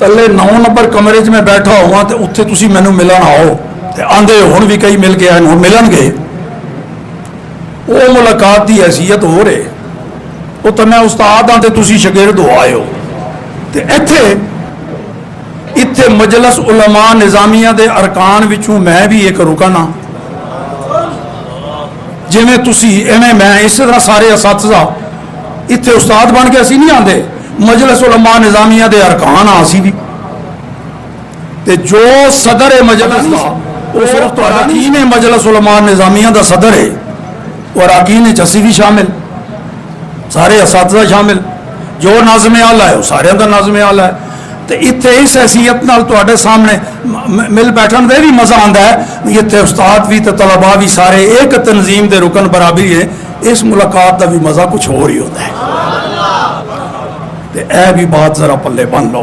तले 9 नंबर कमरे च मैं बैठा हुआ तो उत्थे तुसी मैनू मिलन आओ तो आंदे हुण भी कई मिल के आए हुण मिलणगे। वो मुलाकात की हैसीयत हो रही वो तो मैं उस्ताद हाँ तो तुसी शागिर्द हो आए हो। तो इत्थे मजलस उलमा निज़ामिया दे अरकान विचों मैं भी एक रुकन हाँ। जिवें तुसी इवें मैं इस तरह सारे असातिज़ा इत्थे उस्ताद बन के असी नहीं आते। मजलस उलमा निज़ामिया दे अरकान हाँ असी भी। ते जो सदर है मजलस का वो सिर्फ तो अरकान है मजलस उलमा निज़ामिया दा सदर है और अरकान च असी भी शामिल सारे असातिज़ा शामिल। जो नाज़िम आला है वो सारे दा नाज़िम आला है। तो इत्थे इस हैसीयत नाल तुहाडे सामने मिल बैठन दे भी मज़ा आंदा है। इत्थे उस्ताद भी तो तलबा भी सारे एक तंजीम दे रुकन बराबरी है। इस मुलाकात का भी मज़ा कुछ होर ही होता है। तो यह भी बात जरा पल्ले बन लो।